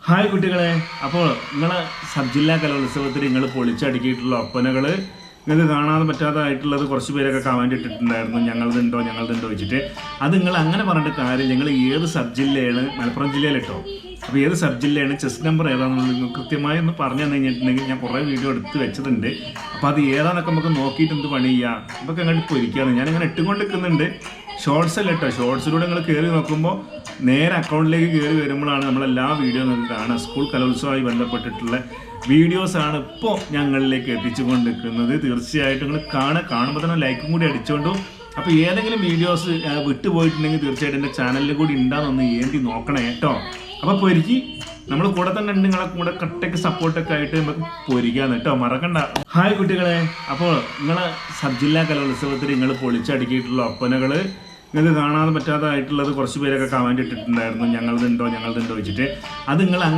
Hi കുട്ടികളെ, അപ്പോൾ നിങ്ങളെ സബ് ജില്ലാ കലോത്സവത്തിൽ നിങ്ങൾ പൊളിച്ചടുക്കിയിട്ടുള്ള ഒപ്പനകൾ നിങ്ങൾക്ക് കാണാൻ പറ്റാതായിട്ടുള്ളത് കുറച്ച് പേരൊക്കെ കമൻറ്റ് ഇട്ടിട്ടുണ്ടായിരുന്നു. ഞങ്ങളതുണ്ടോ വെച്ചിട്ട്. അത് നിങ്ങൾ അങ്ങനെ പറഞ്ഞിട്ട് കാര്യം, ഞങ്ങൾ ഏത് സബ് ജില്ലയാണ്, മലപ്പുറം ജില്ലയിലിട്ടോ. അപ്പോൾ ഏത് സബ് ജില്ലയാണ്, ചെസ് നമ്പർ ഏതാണെന്നുള്ളത് നിങ്ങൾ കൃത്യമായി ഒന്ന് പറഞ്ഞു തന്നു കഴിഞ്ഞിട്ടുണ്ടെങ്കിൽ ഞാൻ കുറേ വീഡിയോ എടുത്ത് വെച്ചതുണ്ട്. അപ്പോൾ അത് ഏതാണെന്നൊക്കെ നമുക്ക് നോക്കിയിട്ട് എന്ത് പണി ചെയ്യാം, ഇതൊക്കെ അങ്ങോട്ട് പൊരിക്കുകയാണ്. ഞാനിങ്ങനെ ഇട്ടുകൊണ്ട് നിൽക്കുന്നുണ്ട്. ഷോർട്സ് അല്ല കേട്ടോ, ഷോർട്സിലൂടെ നിങ്ങൾ കയറി നോക്കുമ്പോൾ നേരെ അക്കൗണ്ടിലേക്ക് കയറി വരുമ്പോഴാണ് നമ്മളെല്ലാ വീഡിയോ നിങ്ങൾക്ക് കാണുക. സ്കൂൾ കലോത്സവമായി ബന്ധപ്പെട്ടിട്ടുള്ള വീഡിയോസാണ് ഇപ്പോൾ ഞങ്ങളിലേക്ക് എത്തിച്ചു കൊണ്ടിരിക്കുന്നത്. തീർച്ചയായിട്ടും നിങ്ങൾ കാണുമ്പോൾ തന്നെ ലൈക്കും കൂടി അടിച്ചുകൊണ്ടു. അപ്പോൾ ഏതെങ്കിലും വീഡിയോസ് വിട്ടുപോയിട്ടുണ്ടെങ്കിൽ തീർച്ചയായിട്ടും എൻ്റെ ചാനലിൽ കൂടി ഉണ്ടാകുന്നൊന്ന് ഏന്തി നോക്കണേ കേട്ടോ. അപ്പോൾ പൊരിക്ക് നമ്മൾ കൂടെ തന്നെ ഉണ്ട്, നിങ്ങളെ കൂടെ കട്ടയ്ക്ക് സപ്പോർട്ടൊക്കെ ആയിട്ട് നമുക്ക് പൊരിക്കാന്ന് കേട്ടോ, മറക്കണ്ട. ഹായ് കുട്ടികളെ, അപ്പോൾ നിങ്ങളെ സബ് ജില്ലാ കലോത്സവത്തിൽ നിങ്ങൾ പൊളിച്ചടുക്കിയിട്ടുള്ള ഒപ്പനകൾ നിങ്ങൾക്ക് കാണാൻ പറ്റാതായിട്ടുള്ളത് കുറച്ച് പേരൊക്കെ കമൻറ്റ് ഇട്ടിട്ടുണ്ടായിരുന്നു. ഞങ്ങളതുണ്ടോ വെച്ചിട്ട്. അത് നിങ്ങൾ